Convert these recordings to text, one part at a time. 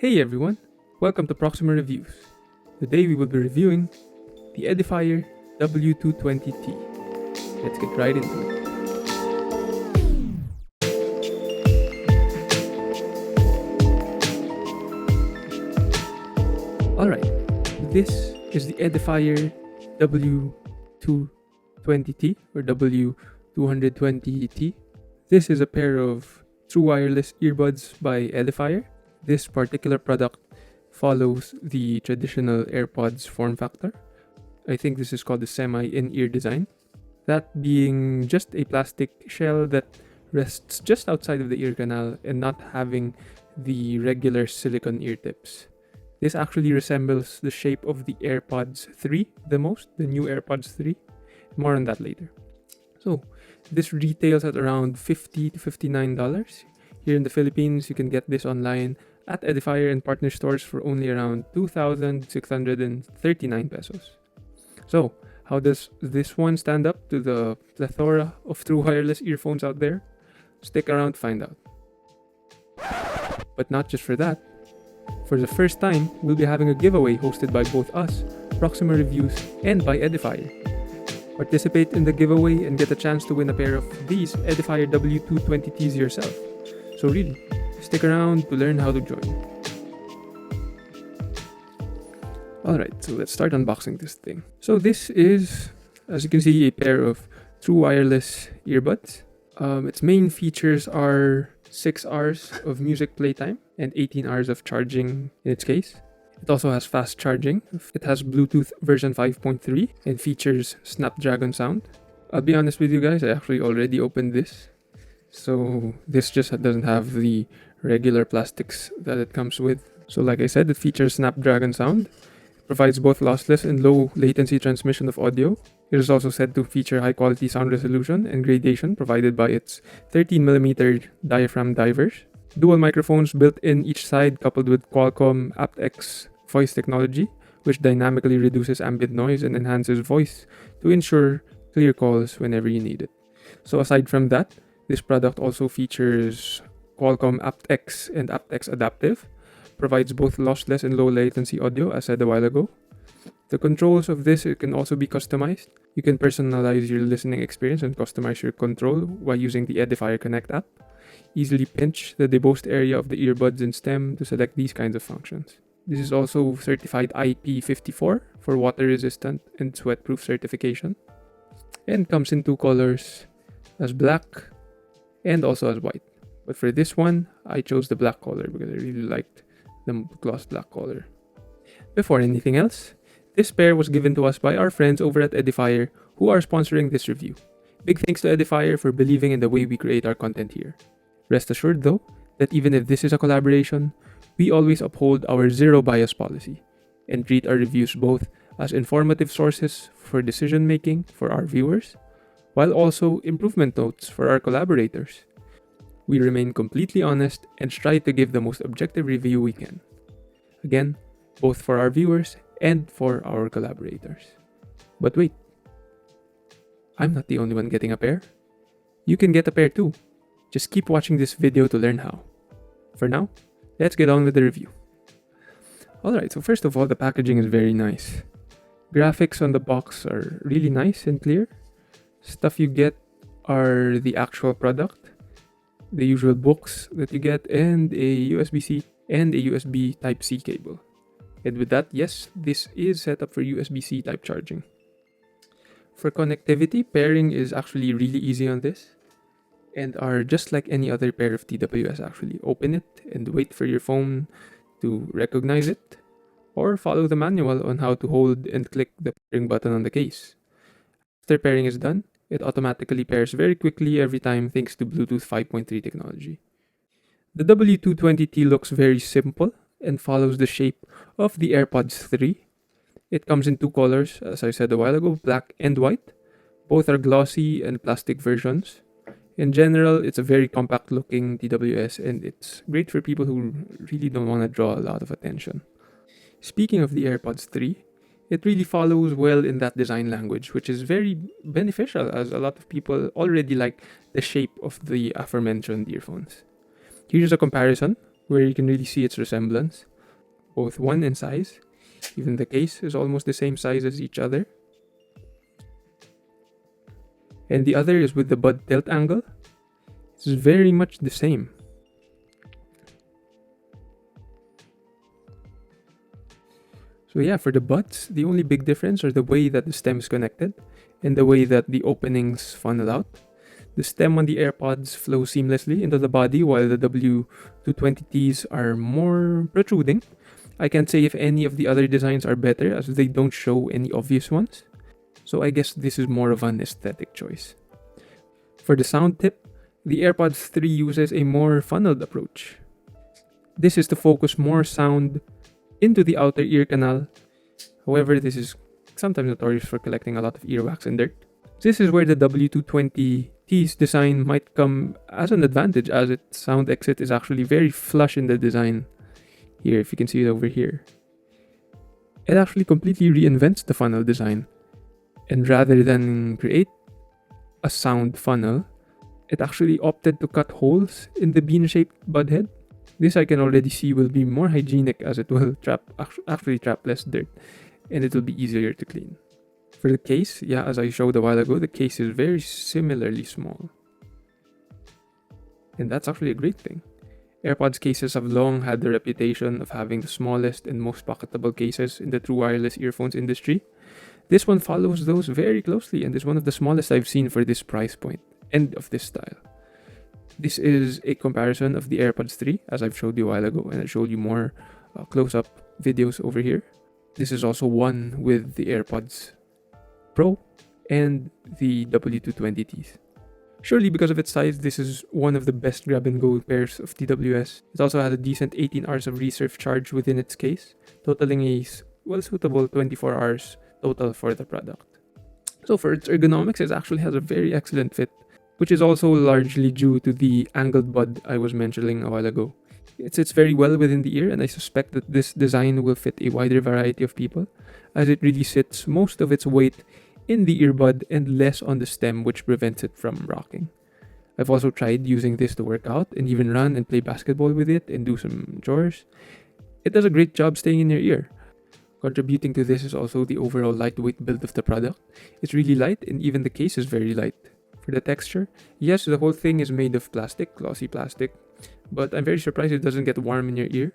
Hey everyone, welcome to Proxima Reviews. Today we will be reviewing the Edifier W220T. Let's get right into it. Alright, this is the Edifier W220T or W220T. This is a pair of true wireless earbuds by Edifier. This particular product follows the traditional AirPods form factor. I think this is called the semi-in-ear design. That being just a plastic shell that rests just outside of the ear canal and not having the regular silicone ear tips. This actually resembles the shape of the AirPods 3 the most, the new AirPods 3. More on that later. So, this retails at around $50 to $59. Here in the Philippines, you can get this online at Edifier and partner stores for only around 2,639 pesos. So, how does this one stand up to the plethora of true wireless earphones out there? Stick around to find out. But not just for that. For the first time, we'll be having a giveaway hosted by both us, Proxima Reviews, and by Edifier. Participate in the giveaway and get a chance to win a pair of these Edifier W220Ts yourself. So really, stick around to learn how to join. Alright, so let's start unboxing this thing. So this is, as you can see, a pair of true wireless earbuds. Its main features are 6 hours of music playtime and 18 hours of charging in its case. It also has fast charging. It has Bluetooth version 5.3 and features Snapdragon sound. I'll be honest with you guys, I actually already opened this. So this just doesn't have the regular plastics that it comes with. So like I said, it features Snapdragon sound. It provides both lossless and low latency transmission of audio. It is also said to feature high quality sound resolution and gradation provided by its 13mm diaphragm drivers. Dual microphones built in each side coupled with Qualcomm aptX voice technology, which dynamically reduces ambient noise and enhances voice to ensure clear calls whenever you need it. So aside from that, this product also features Qualcomm aptX and aptX Adaptive, provides both lossless and low latency audio as said a while ago. The controls of this can also be customized. You can personalize your listening experience and customize your control while using the Edifier Connect app. Easily pinch the debossed area of the earbuds and stem to select these kinds of functions. This is also certified IP54 for water resistant and sweat-proof certification. And comes in 2 colors, as black and also as white. But for this one, I chose the black color because I really liked the gloss black color. Before anything else, this pair was given to us by our friends over at Edifier who are sponsoring this review. Big thanks to Edifier for believing in the way we create our content here. Rest assured though, that even if this is a collaboration, we always uphold our zero bias policy and treat our reviews both as informative sources for decision making for our viewers, while also improvement notes for our collaborators. We remain completely honest and strive to give the most objective review we can. Again, both for our viewers and for our collaborators. But wait, I'm not the only one getting a pair. You can get a pair too. Just keep watching this video to learn how. For now, let's get on with the review. Alright, so first of all, the packaging is very nice. Graphics on the box are really nice and clear. Stuff you get are the actual product, the usual books that you get, and a USB-C and a USB Type-C cable. And with that, yes, this is set up for USB-C type charging. For connectivity, pairing is actually really easy on this and are just like any other pair of TWS actually. Open it and wait for your phone to recognize it, or follow the manual on how to hold and click the pairing button on the case. After pairing is done, it automatically pairs very quickly every time thanks to Bluetooth 5.3 technology. The W220T looks very simple and follows the shape of the AirPods 3. It comes in 2 colors, as I said a while ago, black and white. Both are glossy and plastic versions. In general, it's a very compact looking TWS and it's great for people who really don't want to draw a lot of attention. Speaking of the AirPods 3, it really follows well in that design language, which is very beneficial as a lot of people already like the shape of the aforementioned earphones. Here's a comparison where you can really see its resemblance. both one in size. Even the case is almost the same size as each other. And the other is with the bud tilt angle. It's very much the same. So yeah, for the buds, the only big difference are the way that the stem is connected and the way that the openings funnel out. The stem on the AirPods flows seamlessly into the body, while the W220Ts are more protruding. I can't say if any of the other designs are better, as they don't show any obvious ones. So I guess this is more of an aesthetic choice. For the sound tip, the AirPods 3 uses a more funneled approach. This is to focus more sound into the outer ear canal. However, this is sometimes notorious for collecting a lot of earwax and dirt. This is where the W220T's design might come as an advantage, as its sound exit is actually very flush in the design. Here, if you can see it over here. It actually completely reinvents the funnel design. And rather than create a sound funnel, it actually opted to cut holes in the bean-shaped bud head. This I can already see will be more hygienic, as it will actually trap less dirt, and it will be easier to clean. For the case, yeah, as I showed a while ago, the case is very similarly small. And that's actually a great thing. AirPods cases have long had the reputation of having the smallest and most pocketable cases in the true wireless earphones industry. This one follows those very closely and is one of the smallest I've seen for this price point and of this style. This is a comparison of the AirPods 3, as I've showed you a while ago, and I showed you more close-up videos over here. This is also one with the AirPods Pro and the W220Ts. Surely because of its size, this is one of the best grab-and-go pairs of TWS. It also had a decent 18 hours of research charge within its case, totaling a well-suitable 24 hours total for the product. So for its ergonomics, it actually has a very excellent fit, which is also largely due to the angled bud I was mentioning a while ago. It sits very well within the ear, and I suspect that this design will fit a wider variety of people, as it really sits most of its weight in the earbud and less on the stem, which prevents it from rocking. I've also tried using this to work out and even run and play basketball with it and do some chores. It does a great job staying in your ear. Contributing to this is also the overall lightweight build of the product. It's really light, and even the case is very light. For the texture, yes, the whole thing is made of plastic, glossy plastic, but I'm very surprised it doesn't get warm in your ear.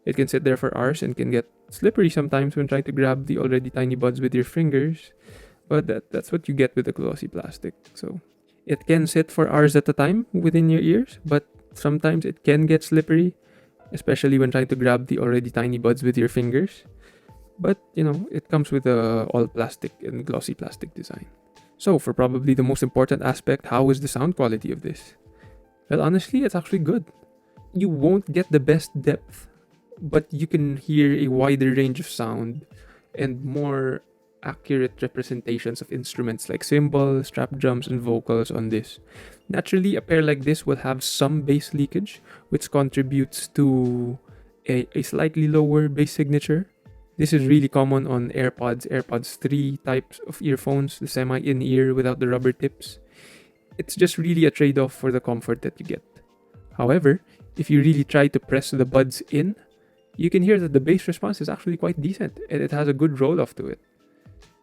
It can sit there for hours and can get slippery sometimes when trying to grab the already tiny buds with your fingers, but that's what you get with the glossy plastic. So it can sit for hours at a time within your ears, but sometimes it can get slippery, especially when trying to grab the already tiny buds with your fingers. But, it comes with a all plastic and glossy plastic design. So, for probably the most important aspect, how is the sound quality of this? Well, honestly, it's actually good. You won't get the best depth, but you can hear a wider range of sound and more accurate representations of instruments like cymbals, trap drums, and vocals on this. Naturally, a pair like this will have some bass leakage, which contributes to a slightly lower bass signature. This is really common on AirPods 3 types of earphones, the semi-in-ear without the rubber tips. It's just really a trade-off for the comfort that you get. However, if you really try to press the buds in, you can hear that the bass response is actually quite decent and it has a good roll-off to it.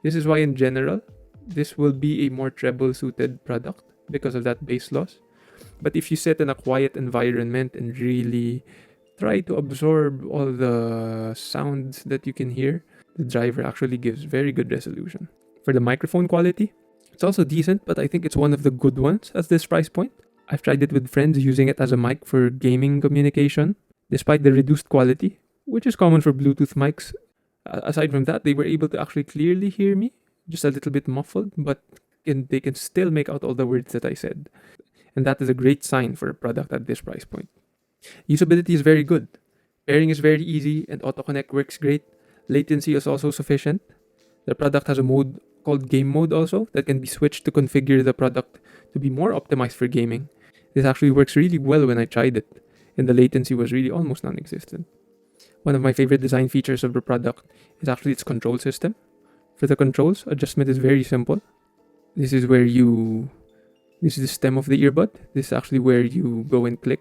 This is why in general, this will be a more treble-suited product because of that bass loss. But if you sit in a quiet environment and really try to absorb all the sounds that you can hear, the driver actually gives very good resolution. For the microphone quality, it's also decent, but I think it's one of the good ones at this price point. I've tried it with friends using it as a mic for gaming communication. Despite the reduced quality, which is common for Bluetooth mics, aside from that, they were able to actually clearly hear me, just a little bit muffled, but they can still make out all the words that I said. And that is a great sign for a product at this price point. Usability is very good. Pairing is very easy and auto-connect works great. Latency is also sufficient. The product has a mode called Game Mode also that can be switched to configure the product to be more optimized for gaming. This actually works really well when I tried it, and the latency was really almost non-existent. One of my favorite design features of the product is actually its control system. For the controls, adjustment is very simple. This is the stem of the earbud. This is actually where you go and click.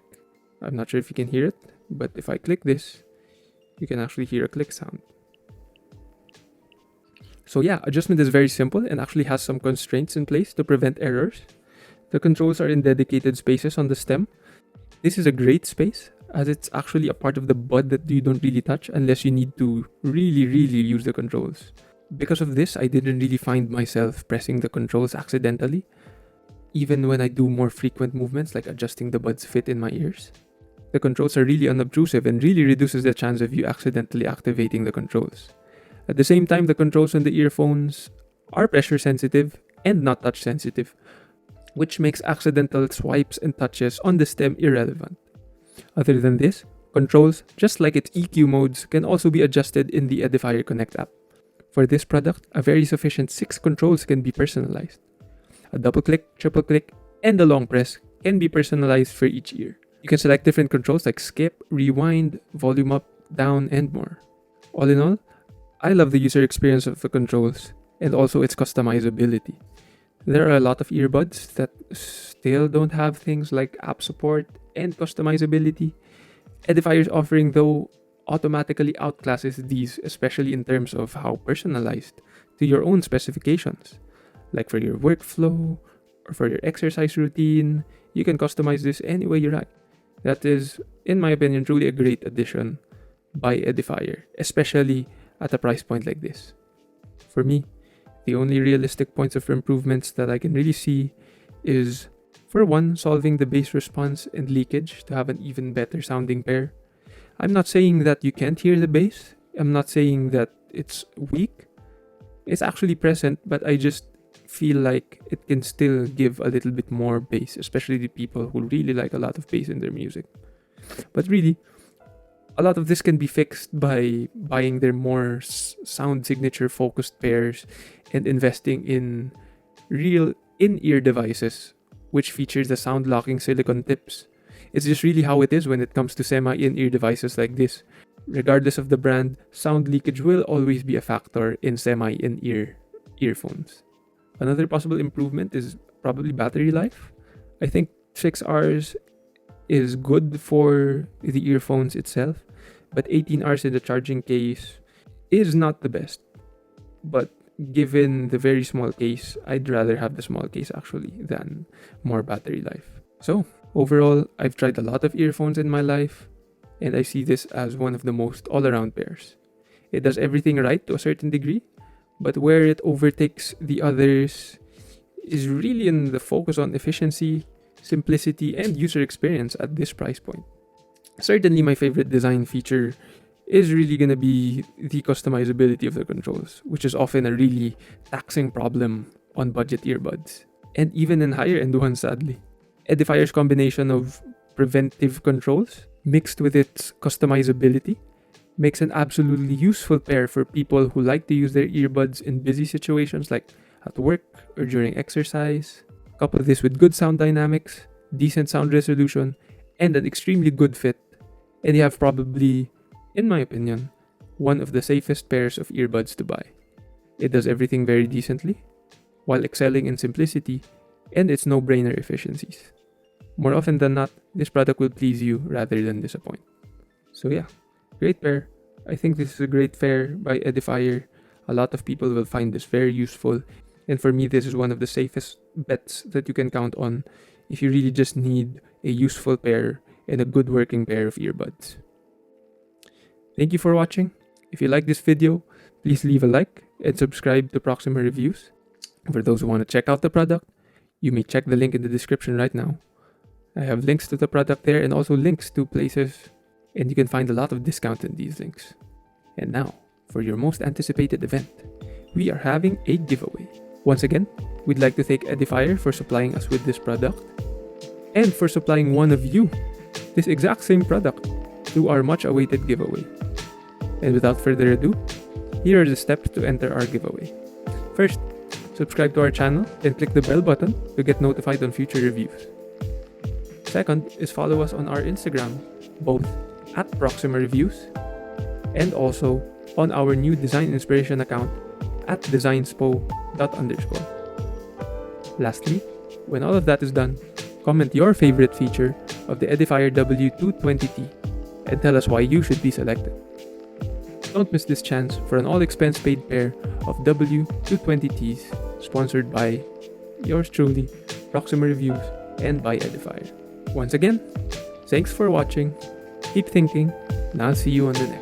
I'm not sure if you can hear it, but if I click this, you can actually hear a click sound. So yeah, adjustment is very simple and actually has some constraints in place to prevent errors. The controls are in dedicated spaces on the stem. This is a great space as it's actually a part of the bud that you don't really touch unless you need to really use the controls. Because of this, I didn't really find myself pressing the controls accidentally, even when I do more frequent movements like adjusting the bud's fit in my ears. The controls are really unobtrusive and really reduces the chance of you accidentally activating the controls. At the same time, the controls on the earphones are pressure sensitive and not touch sensitive, which makes accidental swipes and touches on the stem irrelevant. Other than this, controls, just like its EQ modes, can also be adjusted in the Edifier Connect app. For this product, a very sufficient 6 controls can be personalized. A double click, triple click, and a long press can be personalized for each ear. You can select different controls like skip, rewind, volume up, down, and more. All in all, I love the user experience of the controls and also its customizability. There are a lot of earbuds that still don't have things like app support and customizability. Edifier's offering, though, automatically outclasses these, especially in terms of how personalized to your own specifications. Like for your workflow or for your exercise routine, you can customize this any way you like. That is, in my opinion, truly a great addition by Edifier, especially at a price point like this. For me, the only realistic points of improvements that I can really see is, for one, solving the bass response and leakage to have an even better sounding pair. I'm not saying that you can't hear the bass. I'm not saying that it's weak. It's actually present, but I just feel like it can still give a little bit more bass, especially the people who really like a lot of bass in their music. But really, a lot of this can be fixed by buying their more sound signature focused pairs and investing in real in-ear devices, which features the sound locking silicone tips. It's just really how it is when it comes to semi-in-ear devices like this. Regardless of the brand, sound leakage will always be a factor in semi-in-ear earphones. Another possible improvement is probably battery life. I think 6 hours is good for the earphones itself, but 18 hours in the charging case is not the best. But given the very small case, I'd rather have the small case actually than more battery life. So overall, I've tried a lot of earphones in my life, and I see this as one of the most all-around pairs. It does everything right to a certain degree, but where it overtakes the others is really in the focus on efficiency, simplicity, and user experience at this price point. Certainly my favorite design feature is really gonna be the customizability of the controls, which is often a really taxing problem on budget earbuds, and even in higher end ones sadly. Edifier's combination of preventive controls mixed with its customizability makes an absolutely useful pair for people who like to use their earbuds in busy situations like at work or during exercise. Couple this with good sound dynamics, decent sound resolution, and an extremely good fit, and you have probably, in my opinion, one of the safest pairs of earbuds to buy. It does everything very decently, while excelling in simplicity and its no-brainer efficiencies. More often than not, this product will please you rather than disappoint. So yeah, great pair. I think this is a great pair by Edifier. A lot of people will find this very useful, and for me this is one of the safest bets that you can count on if you really just need a useful pair and a good working pair of earbuds. Thank you for watching. If you like this video, please leave a like and subscribe to Proxima Reviews. For those who want to check out the product, you may check the link in the description right now. I have links to the product there and also links to places, and you can find a lot of discounts in these links. And now, for your most anticipated event, we are having a giveaway. Once again, we'd like to thank Edifier for supplying us with this product and for supplying one of you this exact same product through our much awaited giveaway. And without further ado, here are the steps to enter our giveaway. First, subscribe to our channel and click the bell button to get notified on future reviews. Second is follow us on our Instagram, both at Proxima Reviews and also on our new design inspiration account at designspo._. Lastly, when all of that is done, comment your favorite feature of the Edifier W220T and tell us why you should be selected. Don't miss this chance for an all-expense-paid pair of W220Ts sponsored by yours truly, Proxima Reviews, and by Edifier. Once again, thanks for watching, keep thinking, and I'll see you on the next.